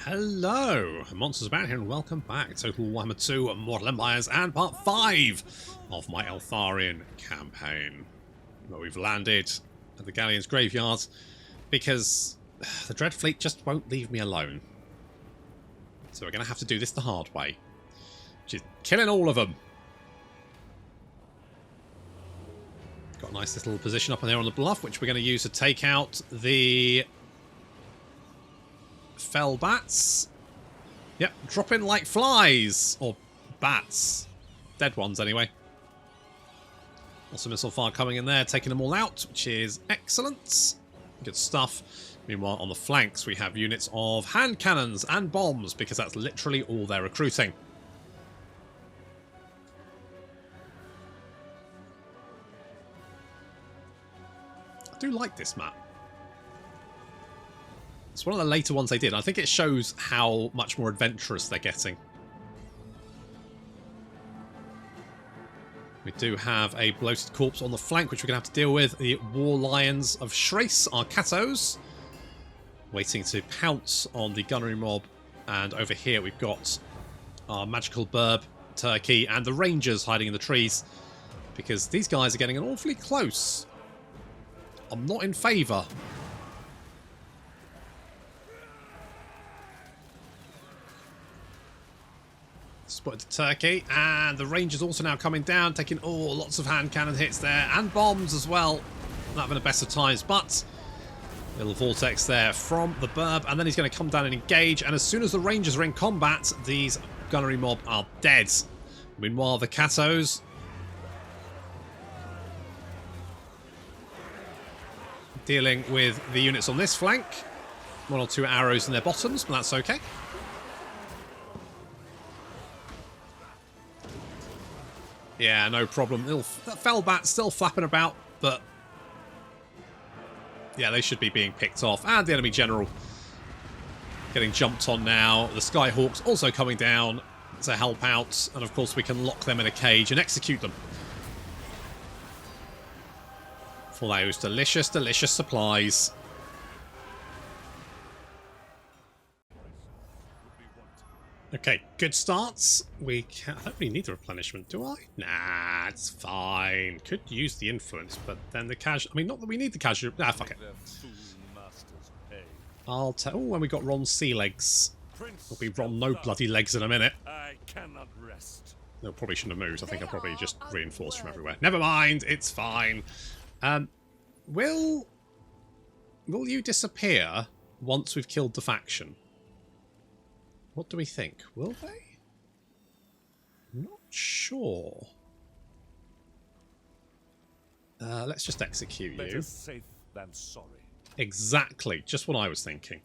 Hello, Monsters About here and welcome back to Warhammer 2 Mortal Empires and part 5 of my Eltharion campaign, where we've landed at the Galleons Graveyard because the Dread Fleet just won't leave me alone. So we're going to have to do this the hard way, which is killing all of them. Got a nice little position up in there on the bluff, which we're going to use to take out the fell bats. Yep, drop in like flies. Or bats. Dead ones, anyway. Also missile fire coming in there, taking them all out, which is excellent. Good stuff. Meanwhile, on the flanks, we have units of hand cannons and bombs, because that's literally all they're recruiting. I do like this map. It's one of the later ones they did. I think it shows how much more adventurous they're getting. We do have a bloated corpse on the flank, which we're going to have to deal with. The War Lions of Yvresse, our Catos, waiting to pounce on the gunnery mob. And over here we've got our magical burb, Turkey, and the Rangers hiding in the trees, because these guys are getting an awfully close. I'm not in favour. Spotted the Turkey, and the Rangers also now coming down, taking lots of hand cannon hits there, and bombs as well. Not having the best of times, but little vortex there from the burb, and then he's going to come down and engage, and as soon as the Rangers are in combat, these gunnery mob are dead. Meanwhile, the Catos dealing with the units on this flank. One or two arrows in their bottoms, but that's okay. Yeah, no problem. Little fell bat still flapping about, but yeah, they should be being picked off. And the enemy general getting jumped on now. The Skyhawks also coming down to help out, and of course we can lock them in a cage and execute them for those delicious, delicious supplies. Okay, good starts. I don't really need the replenishment, do I? Nah, it's fine. Could use the influence, but then the casual... I mean, not that we need the casual... Ah, fuck it. I'll tell... Oh, and we got Ron Sea Legs. It'll be Ron No Bloody Legs in a minute. I cannot rest. No, probably shouldn't have moved. I think I probably just reinforced from everywhere. Never mind, it's fine. Will you disappear once we've killed the faction? What do we think? Will they? Not sure. Let's just execute you. Better safe than sorry. Exactly. Just what I was thinking.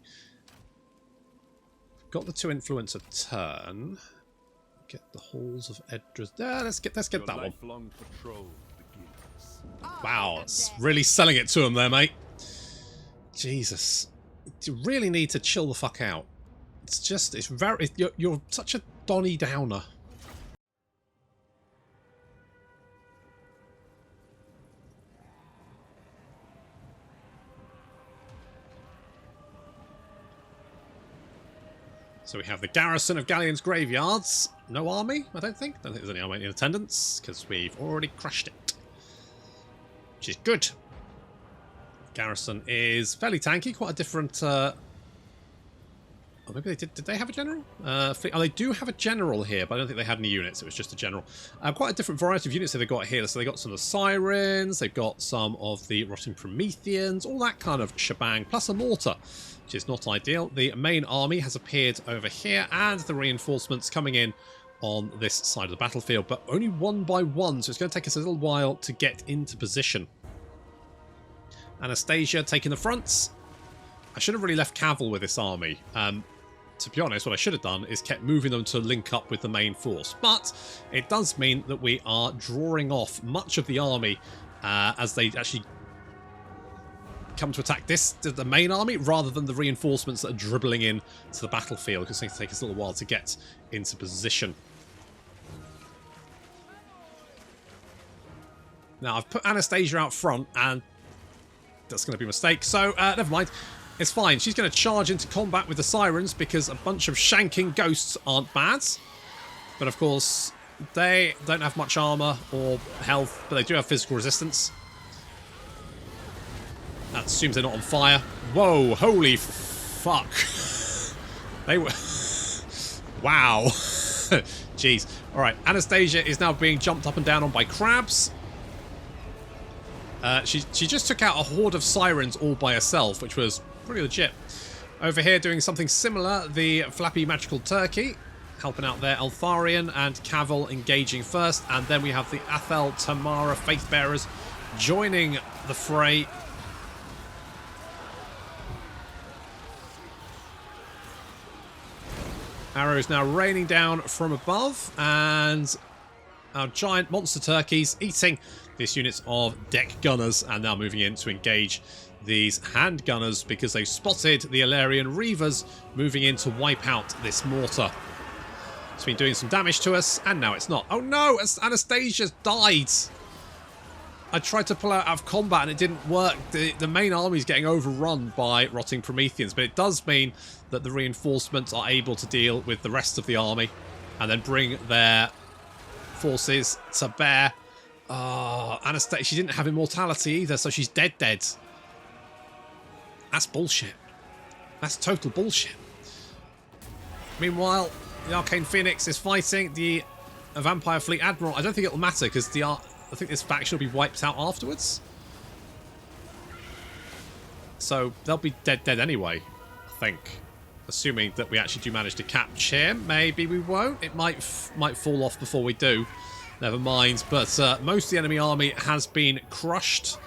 Got the 2 influence a turn. Get the halls of Edras. Let's get that one. Patrol begins. Wow, it's really selling it to him there, mate. Jesus. You really need to chill the fuck out. It's just, you're such a Donny Downer. So we have the garrison of Galleons Graveyards. No army, I don't think. I don't think there's any army in attendance, because we've already crushed it. Which is good. Garrison is fairly tanky, quite a different... Oh, maybe they did they have a general? Oh, they do have a general here, but I don't think they had any units. It was just a general. Quite a different variety of units that they've got here. So they got some of the Sirens, they've got some of the Rotting Prometheans, all that kind of shebang, plus a mortar, which is not ideal. The main army has appeared over here, and the reinforcements coming in on this side of the battlefield, but only one by one, so it's going to take us a little while to get into position. Anastasia taking the fronts. I should have really left Caval with this army. To be honest, what I should have done is kept moving them to link up with the main force. But it does mean that we are drawing off much of the army as they actually come to attack the main army, rather than the reinforcements that are dribbling in to the battlefield, because it's going to take us a little while to get into position. Now, I've put Anastasia out front, and that's going to be a mistake. So, never mind. It's fine. She's going to charge into combat with the Sirens because a bunch of shanking ghosts aren't bad. But of course, they don't have much armor or health, but they do have physical resistance. That assumes they're not on fire. Whoa, holy fuck. They were... Wow. Jeez. Alright, Anastasia is now being jumped up and down on by crabs. She just took out a horde of Sirens all by herself, which was pretty legit. Over here doing something similar, the Flappy Magical Turkey helping out there, Eltharion and Cavil engaging first, and then we have the Athel Tamara Faith Bearers joining the fray. Arrows now raining down from above, and our giant monster turkeys eating these units of deck gunners, and now moving in to engage these hand gunners because they spotted the Eltharion Reavers moving in to wipe out this mortar. It's been doing some damage to us, and now it's not. Oh no, Anastasia's died. I tried to pull out of combat and it didn't work. The main army's getting overrun by rotting Prometheans, but it does mean that the reinforcements are able to deal with the rest of the army and then bring their forces to bear. Anastasia, she didn't have immortality either, so she's dead. That's bullshit. That's total bullshit. Meanwhile, the Arcane Phoenix is fighting the Vampire Fleet Admiral. I don't think it'll matter because I think this faction will be wiped out afterwards. So they'll be dead anyway, I think. Assuming that we actually do manage to capture him. Maybe we won't. It might fall off before we do. Never mind. But most of the enemy army has been crushed.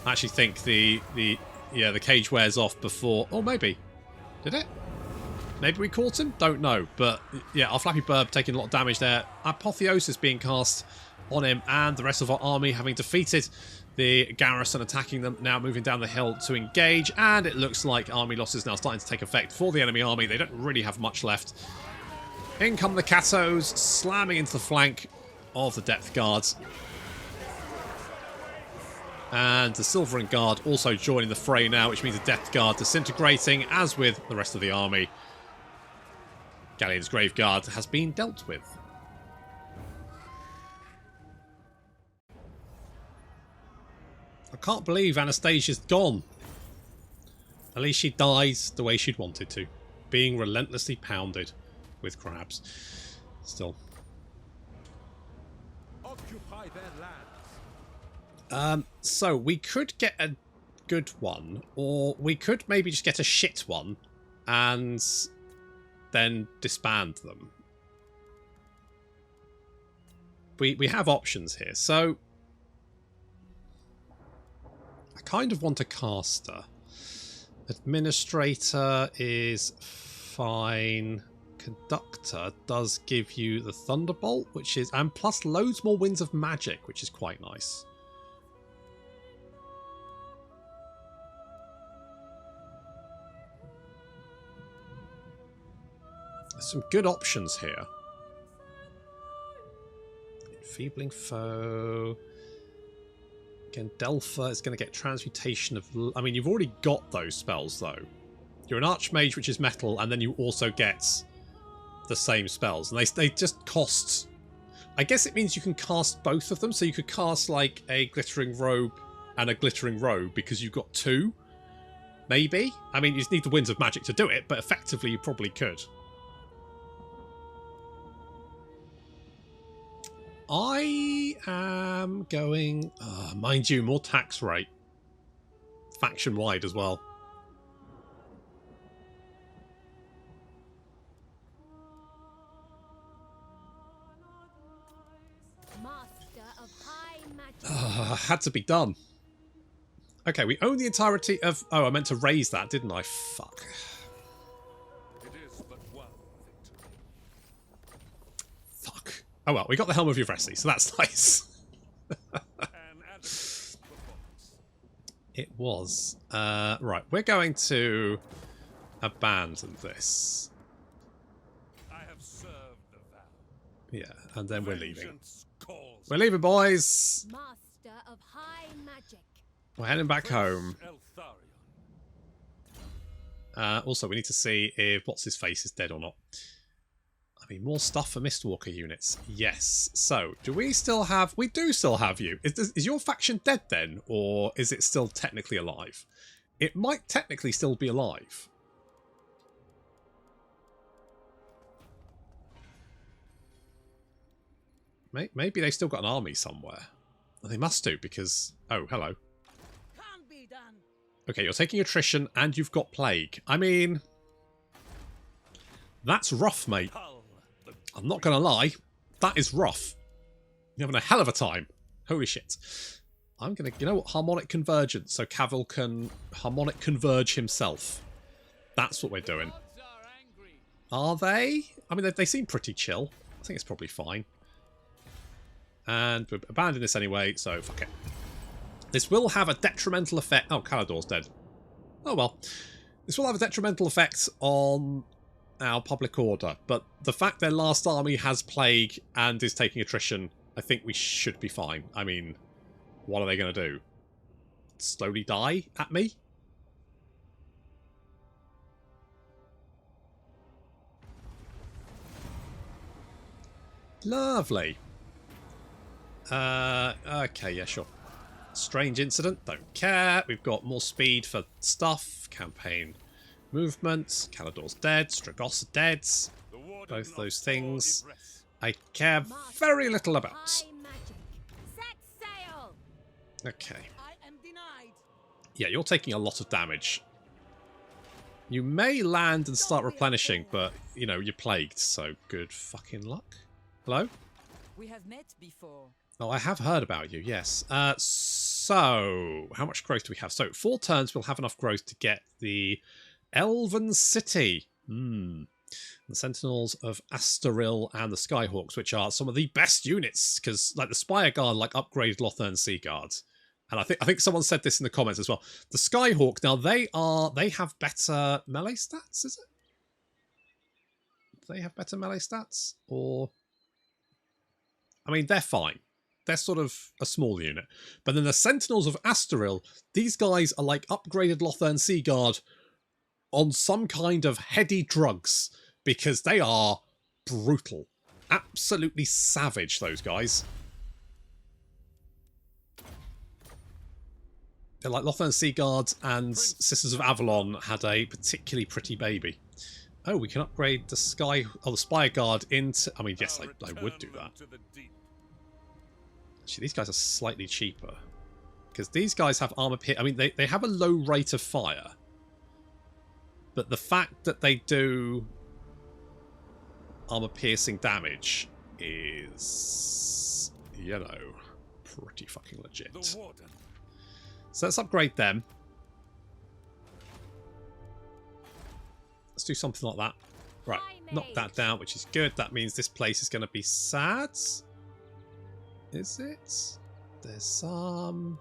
I actually think the cage wears off before... Oh, maybe. Did it? Maybe we caught him? Don't know. But yeah, our Flappy Bird taking a lot of damage there. Apotheosis being cast on him, and the rest of our army having defeated the garrison, attacking them, now moving down the hill to engage. And it looks like army losses now starting to take effect for the enemy army. They don't really have much left. In come the Catos, slamming into the flank of the Depth Guards. And the Silvering Guard also joining the fray now, which means the Depth Guard disintegrating, as with the rest of the army. Galleons Graveyard has been dealt with. I can't believe Anastasia's gone. At least she dies the way she'd wanted to. Being relentlessly pounded with crabs. Still. Occupy their lands. So we could get a good one, or we could maybe just get a shit one and then disband them. We have options here. So I kind of want a caster. Administrator is fine. Conductor does give you the Thunderbolt, which is, and plus loads more Winds of Magic, which is quite nice. There's some good options here. Enfeebling Foe. Again, Delpha is going to get Transmutation of... I mean, you've already got those spells, though. You're an Archmage, which is metal, and then you also get the same spells. And they just cost... I guess it means you can cast both of them, so you could cast, like, a Glittering Robe and a Glittering Robe, because you've got two. Maybe? I mean, you just need the Winds of Magic to do it, but effectively you probably could. I am going... mind you, more tax rate. Faction-wide as well. Had to be done. Okay, we own the entirety of... Oh, I meant to raise that, didn't I? Fuck. It is but one victory. Fuck. Oh well, we got the Helm of Yvresse, so that's nice. It was. Right, we're going to abandon this. I have served the vow. Yeah, and then we're leaving. Vengeance calls. We're leaving, boys. Master of high magic. We're heading back home. Eltharion. Also, we need to see if what's-his-face is dead or not. I mean, more stuff for Mistwalker units. Yes. So, do we still have... We do still have you. Is your faction dead then? Or is it still technically alive? It might technically still be alive. Maybe they still got an army somewhere. They must do, because... Oh, hello. Can't be done. Okay, you're taking attrition and you've got plague. I mean... That's rough, mate. I'm not going to lie. That is rough. You're having a hell of a time. Holy shit. I'm going to... You know what? Harmonic convergence. So Cavill can harmonic converge himself. That's what we're doing. Are they? I mean, they seem pretty chill. I think it's probably fine. And we've abandoned this anyway, so fuck it. This will have a detrimental effect... Oh, Calador's dead. Oh well. This will have a detrimental effect on our public order, but the fact their last army has plague and is taking attrition, I think we should be fine. I mean, what are they going to do? Slowly die at me? Lovely. Okay, yeah, sure. Strange incident, don't care. We've got more speed for stuff. Campaign movement. Calador's dead. Stragos dead. Both those things I care very little about. Okay. Yeah, you're taking a lot of damage. You may land and start replenishing, but, you know, you're plagued, so good fucking luck. Hello? We have met before. Oh, I have heard about you, yes. So, how much growth do we have? So, 4 turns we'll have enough growth to get the Elven City. The Sentinels of Astaril and the Skyhawks, which are some of the best units, because, like, the Spire Guard, like, upgraded Lothern Sea Guard. And I think someone said this in the comments as well. The Skyhawk, now they have better melee stats, is it? Do they have better melee stats? Or... I mean, they're fine. They're sort of a small unit. But then the Sentinels of Astaril, these guys are like upgraded Lothern Sea Guard on some kind of heady drugs, because they are brutal. Absolutely savage, those guys. They're like Lothern Sea Guards, and Sisters of Avalon had a particularly pretty baby. Oh, we can upgrade the the Spire Guard into... I mean, yes, I would do that. Actually, these guys are slightly cheaper. Because these guys have armor... I mean, they have a low rate of fire. But the fact that they do armor-piercing damage is, you know, pretty fucking legit. So let's upgrade them. Let's do something like that. Right, knock that down, which is good. That means this place is going to be sad. Is it? There's some...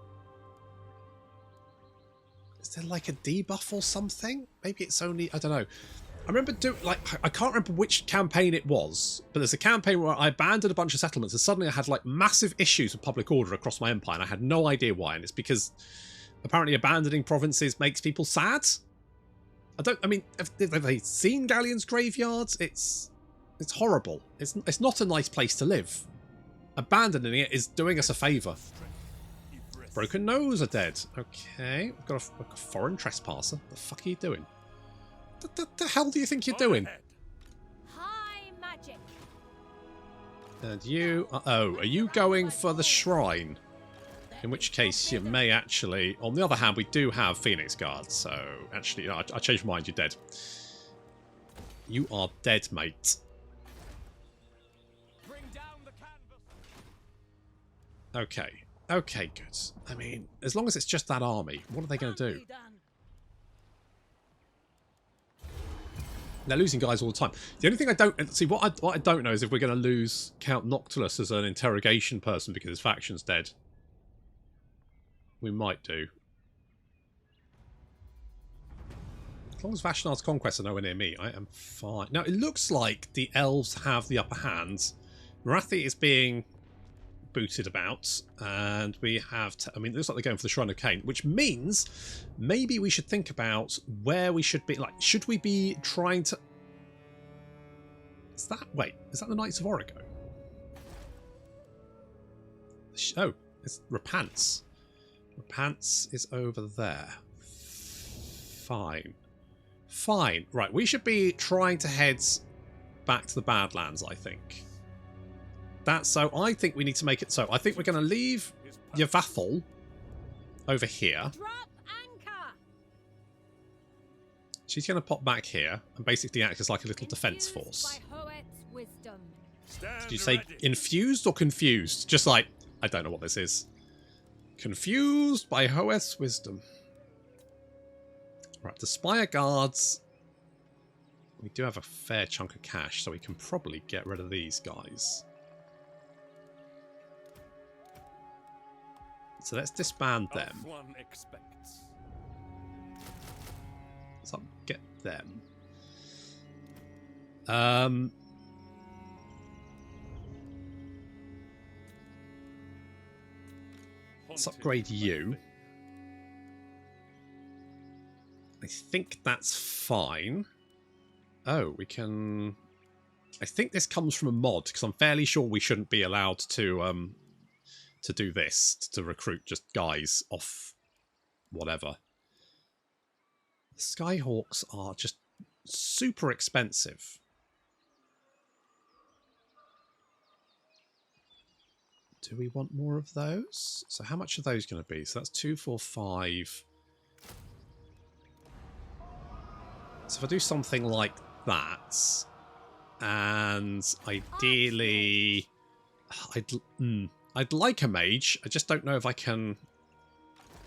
Is there like a debuff or something? Maybe it's only... I don't know. I remember I can't remember which campaign it was, but there's a campaign where I abandoned a bunch of settlements and suddenly I had like massive issues with public order across my empire and I had no idea why, and it's because apparently abandoning provinces makes people sad. I mean, have they seen Galleons Graveyard? It's horrible. It's not a nice place to live. Abandoning it is doing us a favour. Broken Nose are dead. Okay, we've got a foreign trespasser. The fuck are you doing? The hell do you think you're doing? High magic. And you... oh, are you going for the shrine? In which case you may actually... On the other hand, we do have Phoenix Guards, so... Actually, no, I changed my mind, you're dead. You are dead, mate. Bring down the canvas. Okay. Okay, good. I mean, as long as it's just that army, what are they going to do? They're losing guys all the time. The only thing I don't... See, what I don't know is if we're going to lose Count Noctillus as an interrogation person because his faction's dead. We might do. As long as Vashnard's conquests are nowhere near me, I am fine. Now, it looks like the elves have the upper hand. Marathi is being booted about, and we have I mean, it looks like they're going for the Shrine of Cain, which means maybe we should think about where we should be. Like, should we be trying to... Is that the Knights of Origo? Oh, it's Repants. Repants is over there. Fine. Right, we should be trying to head back to the Badlands, I think. So I think we need to make it so. I think we're going to leave Yvresse over here. Drop anchor. She's going to pop back here and basically act as like a little defense force. Did you say infused or confused? Just like, I don't know what this is. Confused by Hoeth's wisdom. Right, the Spire Guards. We do have a fair chunk of cash, so we can probably get rid of these guys. So let's disband them. One expects. Let's get them. Let's upgrade you. I think that's fine. Oh, we can... I think this comes from a mod, because I'm fairly sure we shouldn't be allowed to do this, to recruit just guys off whatever. The Skyhawks are just super expensive. Do we want more of those? So how much are those going to be? So that's 2, 4, 5. So if I do something like that, and ideally, I'd like a mage. I just don't know if I can.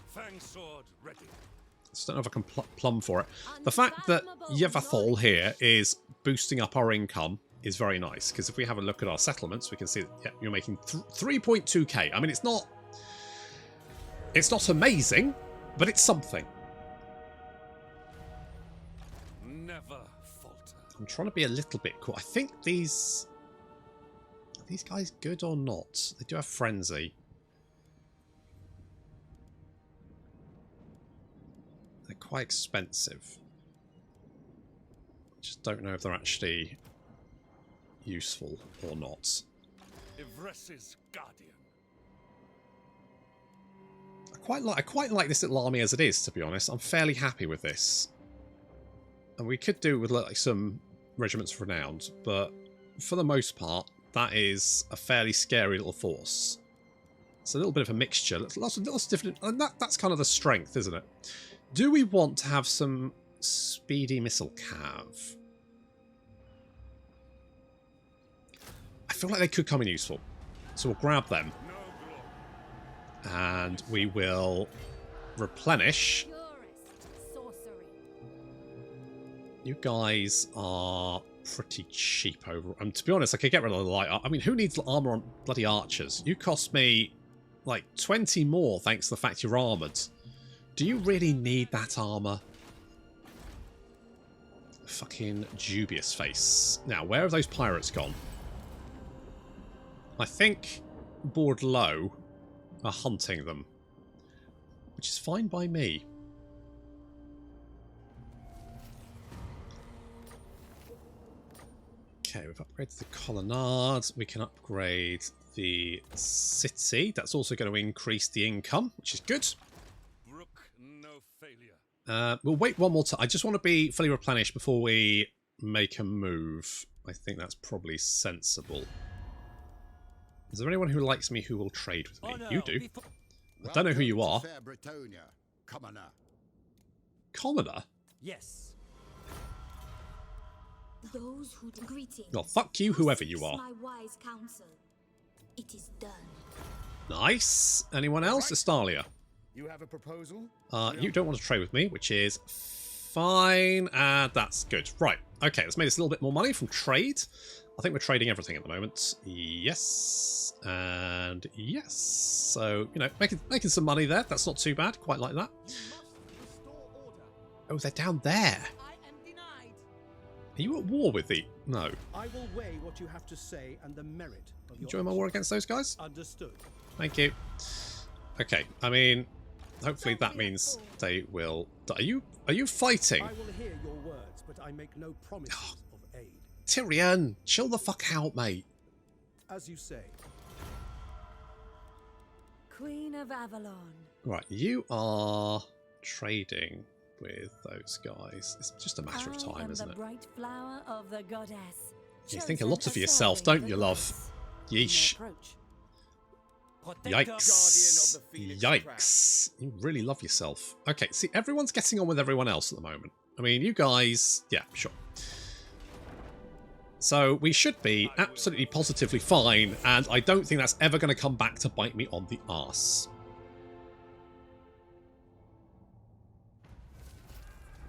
Fang sword ready. I just don't know if I can plumb for it. The fact that Yvresse here is boosting up our income is very nice, because if we have a look at our settlements, we can see that, yeah, you're making 3.2k. I mean, it's not amazing, but it's something. Never falter. I'm trying to be a little bit cool. I think these guys good or not? They do have frenzy. They're quite expensive. I just don't know if they're actually useful or not. Yvresse's guardian. I quite like this little army as it is, to be honest. I'm fairly happy with this. And we could do with like some regiments of renowned, but for the most part, that is a fairly scary little force. It's a little bit of a mixture. Lots of different, and that's kind of the strength, isn't it? Do we want to have some speedy missile cav? I feel like they could come in useful, so we'll grab them, and we will replenish. You guys are pretty cheap over. And to be honest, I could get rid of the light. I mean, who needs armor on bloody archers? You cost me like 20 more thanks to the fact you're armored. Do you really need that armor? Fucking dubious face. Now, where have those pirates gone? I think Bordeaux are hunting them, which is fine by me. Okay, we've upgraded the colonnade. We can upgrade the city. That's also going to increase the income, which is good. Brook no failure. We'll wait one more time. I just want to be fully replenished before we make a move. I think that's probably sensible. Is there anyone who likes me who will trade with me? Oh, no. You do. I don't know who you are. Commoner? Yes. Those who greetings. Well, fuck you, whoever you are. My wise counsel. It is done. Nice. Anyone else? Estalia. You have a proposal? You don't want to trade with me, which is fine. That's good. Right. Okay, let's make us a little bit more money from trade. I think we're trading everything at the moment. Yes. And yes. So, you know, making some money there. That's not too bad. Quite like that. Oh, they're down there. Are you at war with the... No. I will weigh what you have to say and the merit of your Join my war against those guys? Understood. Thank you. Okay, I mean, hopefully that means they will... Are you fighting? I will hear your words, but I make no promises of aid. Tyrion, chill the fuck out, mate. As you say. Queen of Avalon. Right, you are trading with those guys. It's just a matter of time, isn't the it? bright flower of the goddess. You think a chosen lot of to yourself, serve don't the you, love? gods. Yeesh. No approach. Yikes. Yikes. You really love yourself. Okay, see, everyone's getting on with everyone else at the moment. I mean, you guys... Yeah, sure. So we should be absolutely positively fine, and I don't think that's ever going to come back to bite me on the arse.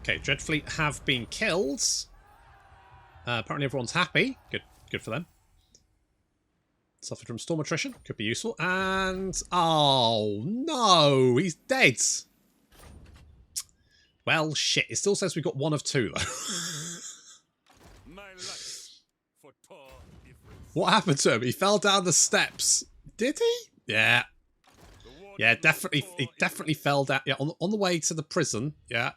Okay, Dreadfleet have been killed. Apparently everyone's happy. Good for them. Suffered from storm attrition. Could be useful. And... Oh, no! He's dead! Well, shit. It still says we got one of two, though. My life for poor Yvresse. What happened to him? He fell down the steps. Did he? Yeah. Yeah, definitely. He definitely fell down. Yeah, on the way to the prison. Yeah.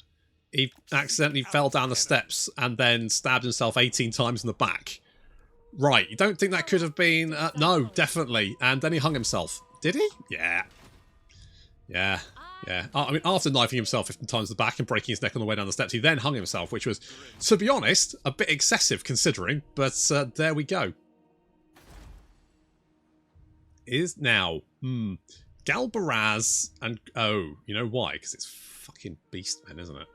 He accidentally fell down the steps and then stabbed himself 18 times in the back. Right, you don't think that could have been... no, definitely. And then he hung himself. Did he? Yeah. Yeah. Yeah. I mean, after knifing himself 15 times in the back and breaking his neck on the way down the steps, he then hung himself, which was, to be honest, a bit excessive considering. But there we go. Is now... Galbaraz and... Oh, you know why? Because it's fucking Beastmen, isn't it?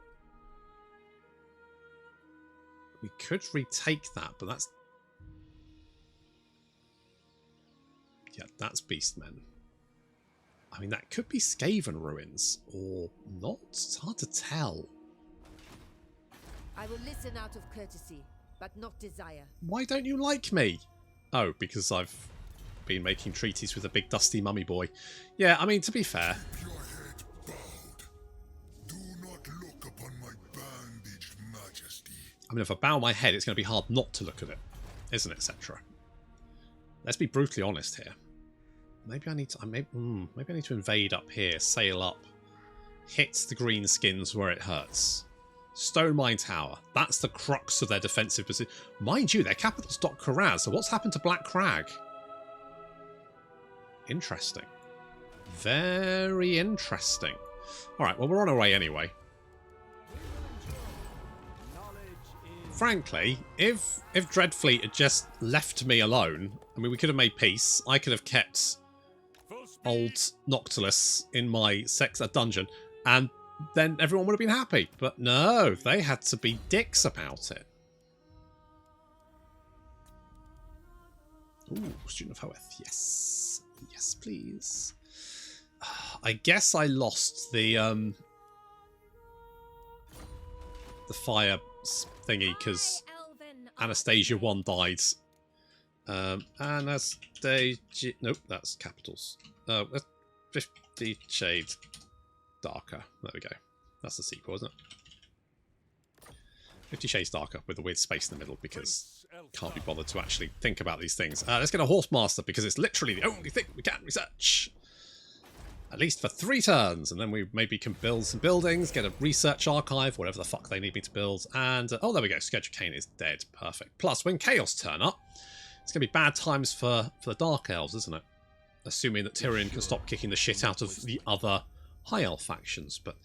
We could retake that, but that's... Yeah, that's Beastmen. I mean, that could be Skaven ruins, or not. It's hard to tell. I will listen out of courtesy, but not desire. Why don't you like me? Oh, because I've been making treaties with a big dusty mummy boy. Yeah, I mean, to be fair... Your head bowed. Do not look upon my bandaged majesty. I mean, if I bow my head, it's going to be hard not to look at it, isn't it, etc.? Let's be brutally honest here. Maybe I need to... maybe I need to invade up here, sail up, hit the greenskins where it hurts. Stone Mine Tower. That's the crux of their defensive position. Mind you, their capital's Dok Karaz, so what's happened to Black Crag? Interesting. Very interesting. Alright, well, we're on our way anyway. Frankly, if Dreadfleet had just left me alone, I mean, we could have made peace. I could have kept old Noctillus in my dungeon, and then everyone would have been happy. But no, they had to be dicks about it. Ooh, Student of Hoeth. Yes. Yes, please. I guess I lost the fire thingy because Anastasia 1 died. Anastasia... Nope, that's capitals. 50 Shades Darker. There we go. That's the sequel, isn't it? 50 Shades Darker with a weird space in the middle because can't be bothered to actually think about these things. Let's get a Horsemaster because it's literally the only thing we can research. At least for 3 turns, and then we maybe can build some buildings, get a research archive, whatever the fuck they need me to build, and... oh, there we go, Scourge of Cain is dead. Perfect. Plus, when Chaos turn up, it's going to be bad times for the Dark Elves, isn't it? Assuming that Tyrion can stop kicking the shit out of the other High Elf factions, but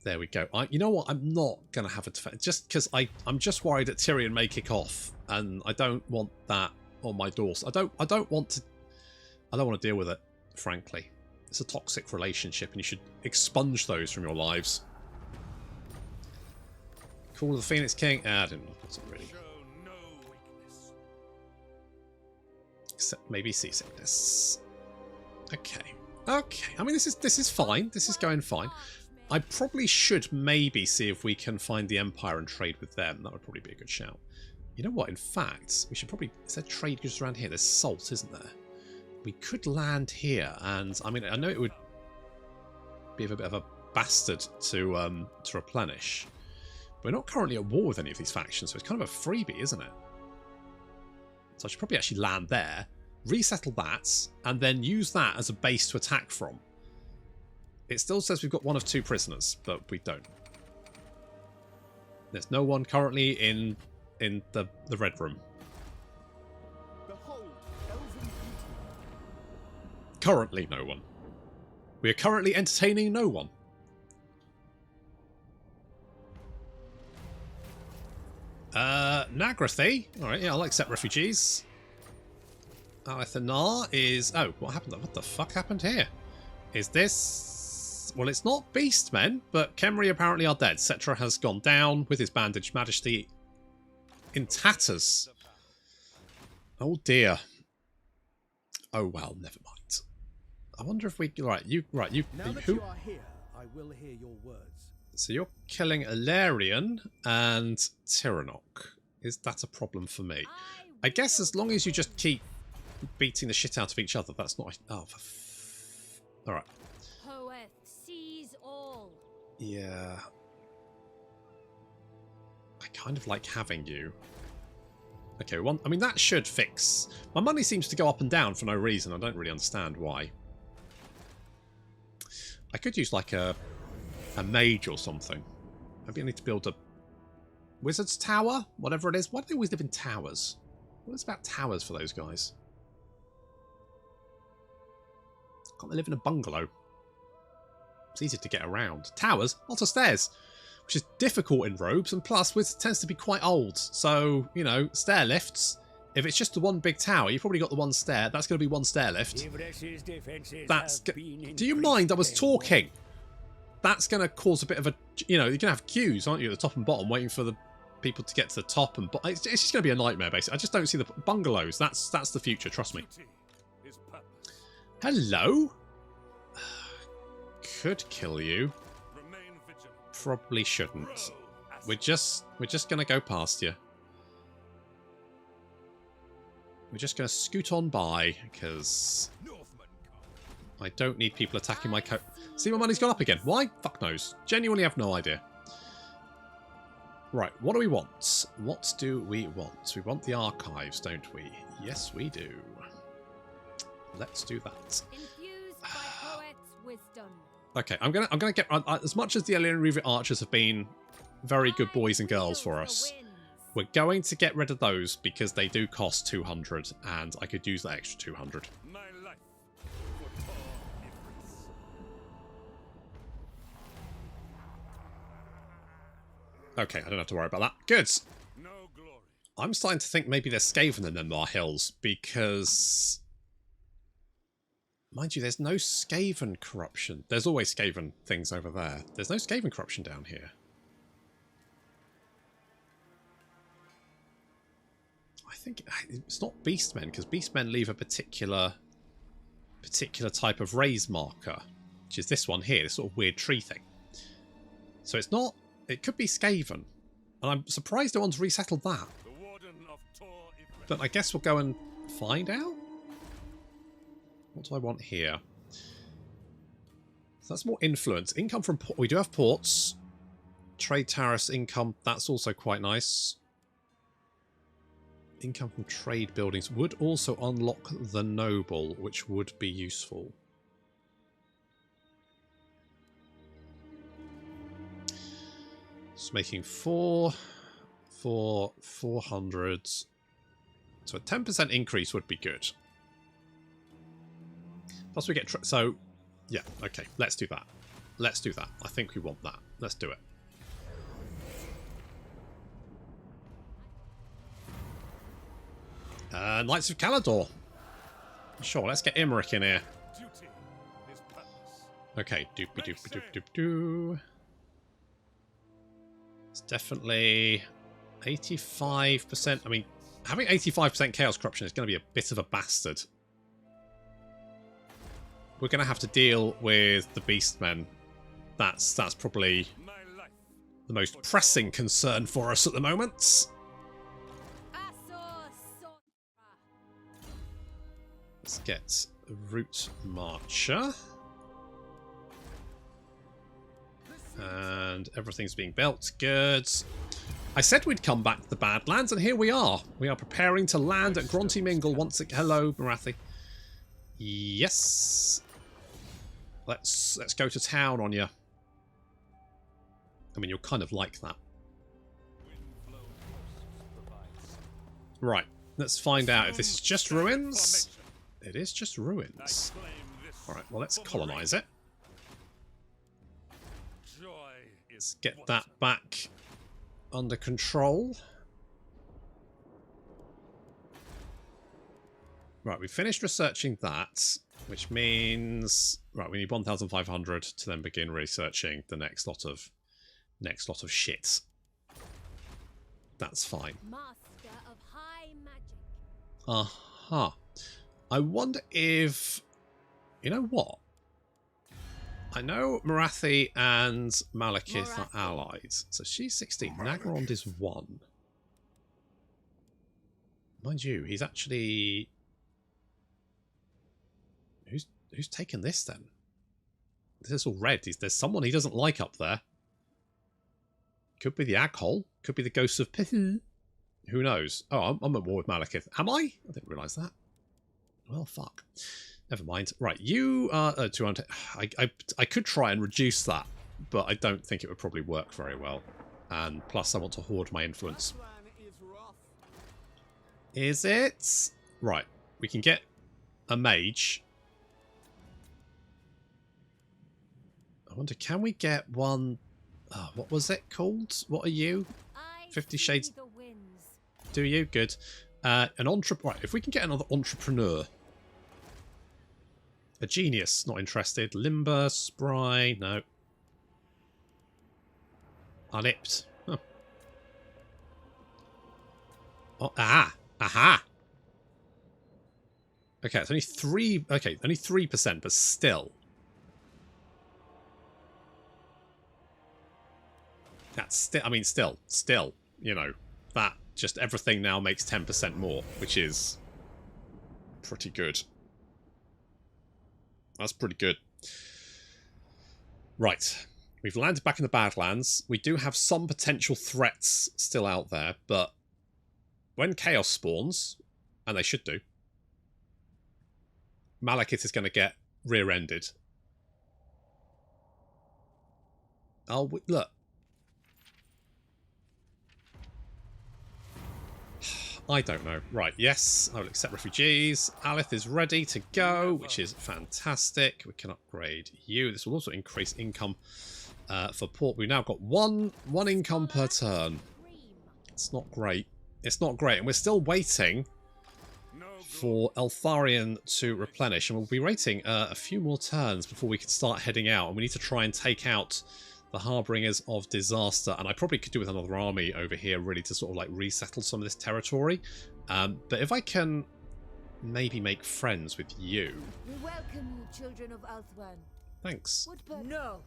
there we go. You know what, I'm not going to have a defense, just because I'm just worried that Tyrion may kick off, and I don't want that on my doors. I don't want to deal with it, frankly. It's a toxic relationship and you should expunge those from your lives. Call of the Phoenix King? I don't know. Wasn't really. Show no weakness. Except maybe seasickness. Okay. Okay. I mean, this is fine. This is going fine. I probably should maybe see if we can find the Empire and trade with them. That would probably be a good shout. You know what? In fact, we should probably... Is there trade goods around here? There's salt, isn't there? We could land here, and I mean, I know it would be a bit of a bastard to replenish, We're not currently at war with any of these factions, so it's kind of a freebie, isn't it? So I should probably actually land there, resettle that, and then use that as a base to attack from. It still says we've got 1 of 2 prisoners, but we don't. There's no one currently in the red room. Behold, elven beauty. Currently no one. We are currently entertaining no one. Nagrathi. Alright, yeah, I'll accept refugees. Alethanar is... Oh, what happened? What the fuck happened here? Is this... Well, it's not Beastmen, but Khemri apparently are dead. Cetra has gone down with his bandaged majesty in tatters. Oh dear. Oh well, never mind. I wonder if we... Right, you... Now that who? you are here, I will hear your words. So you're killing Eltharion and Tyrannok. Is that a problem for me? I guess as long as you just keep beating the shit out of each other, that's not... Oh, alright. Poet sees all. Yeah. I kind of like having you. Okay, one. I mean, that should fix. My money seems to go up and down for no reason. I don't really understand why. I could use like a mage or something. Maybe I need to build a wizard's tower? Whatever it is. Why do they always live in towers? What is about towers for those guys? Can't they live in a bungalow? It's easy to get around. Towers? Lots of stairs. Which is difficult in robes, and plus, wizard tends to be quite old. So, you know, stair lifts. If it's just the one big tower, you've probably got the one stair. That's going to be one stair lift. That's... Do you mind? I was talking. That's going to cause a bit of a... You know, you're going to have queues, aren't you, at the top and bottom, waiting for the people to get to the top and bottom. It's just going to be a nightmare, basically. I just don't see the bungalows. That's the future, trust me. Hello? Could kill you. Probably shouldn't. We're just going to go past you. We're just going to scoot on by, because I don't need people attacking my coat. See, my money's gone up again. Why? Fuck knows. Genuinely have no idea. Right, what do we want? What do we want? We want the archives, don't we? Yes, we do. Let's do that. Infused by poet's wisdom. Okay, I'm gonna get as much as the Alien Reaver archers have been very good boys and girls for us. We're going to get rid of those because they do cost 200, and I could use that extra 200. My life for Tor Yvresse. Okay, I don't have to worry about that. Good. No glory. I'm starting to think maybe there's Skaven in them are hills because, mind you, there's no Skaven corruption. There's always Skaven things over there. There's no Skaven corruption down here. I think it's not Beastmen, because Beastmen leave a particular type of raise marker, which is this one here, this sort of weird tree thing. So it's not... It could be Skaven. And I'm surprised no one's resettled that. The warden of Tor Yvresse. But I guess we'll go and find out. What do I want here? So that's more influence. Income from... We do have ports. Trade tariffs income. That's also quite nice. Income from trade buildings would also unlock the noble, which would be useful. It's making 400. So a 10% increase would be good. Plus we get... So, yeah, okay, let's do that. Let's do that. I think we want that. Let's do it. Knights of Calador. Sure, let's get Imric in here. Duty is purpose. Okay, doopy doopy doop doop doo. It's definitely 85%. I mean, having 85% Chaos Corruption is going to be a bit of a bastard. We're going to have to deal with the Beastmen. That's probably My life. the most pressing concern for us at the moment. Let's get a Root Marcher. And everything's being built. Good. I said we'd come back to the Badlands, and here we are. We are preparing to land at Gronty Mingle once again. Hello, Marathi. Yes. Let's go to town on you. I mean, you're kind of like that. Right. Let's find out if this is just ruins. It is just ruins. Alright, well, let's colonize it. Let's get that back under control. Right, we finished researching that, which means... Right, we need 1,500 to then begin researching the next lot of shit. That's fine. Master of high magic. Uh-huh. I wonder if... You know what? I know Marathi and Malekith are allies. So she's 16. Nagarond is 1. Mind you, he's actually... Who's taken this then? This is all red. There's someone he doesn't like up there. Could be the Aghole. Could be the Ghosts of Pithu. Who knows? Oh, I'm at war with Malekith. Am I? I didn't realise that. Well, fuck. Never mind. Right, you are 200. I could try and reduce that, but I don't think it would probably work very well. And plus, I want to hoard my influence. Is it? Right, we can get a mage. I wonder, can we get one... Oh, what was it called? What are you? 50 Shades. Do you? Good. An entrepreneur. Right, if we can get another entrepreneur. A genius, not interested. Limber, spry, no. Unipped. Huh. Oh, aha! Okay, it's only 3. Okay, only 3%, but still. That's still. I mean, still. You know, that just everything now makes 10% more, which is pretty good. That's pretty good. Right. We've landed back in the Badlands. We do have some potential threats still out there, but when Chaos spawns, and they should do, Malekith is going to get rear-ended. Oh, look. I don't know. Right, yes, I will accept refugees. Alith is ready to go, which is fantastic. We can upgrade you. This will also increase income for port. We've now got one income per turn. It's not great. It's not great. And we're still waiting for Eltharion to replenish. And we'll be waiting a few more turns before we can start heading out. And we need to try and take out the Harbingers of Disaster, and I probably could do with another army over here really to sort of like resettle some of this territory. But if I can maybe make friends with you. We welcome you, children of Althwan. Thanks. No.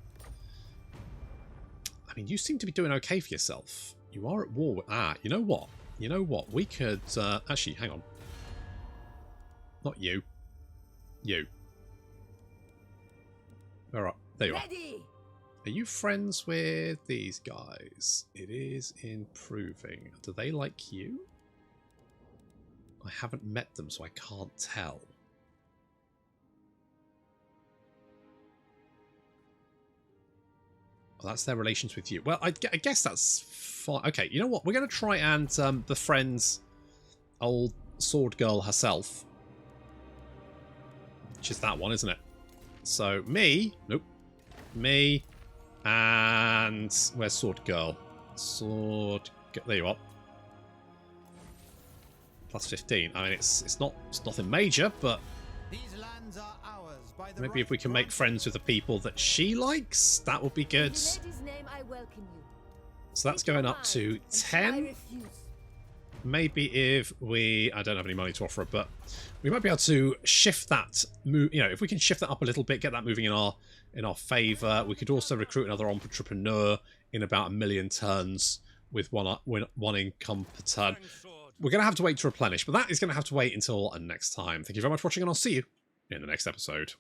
I mean, you seem to be doing okay for yourself. You are at war with... Ah, you know what? You know what? We could... actually, hang on. Not you. You. Alright, there you are. Ready. Are you friends with these guys? It is improving. Do they like you? I haven't met them, so I can't tell. Well, that's their relations with you. Well, I guess that's fine. Okay, you know what? We're going to try and befriend old sword girl herself. Which is that one, isn't it? So, me... Nope. Me... And where's Sword Girl? There you are. Plus 15. I mean, it's nothing major, but these lands are ours by the maybe if we can make friends with the people that she likes, that would be good. In the lady's name, I welcome you. So that's going up to 10. Maybe if we... I don't have any money to offer, but we might be able to shift that... You know, if we can shift that up a little bit, get that moving in our favour. We could also recruit another entrepreneur in about 1 million turns with one income per turn. We're going to have to wait to replenish, but that is going to have to wait until next time. Thank you very much for watching, and I'll see you in the next episode.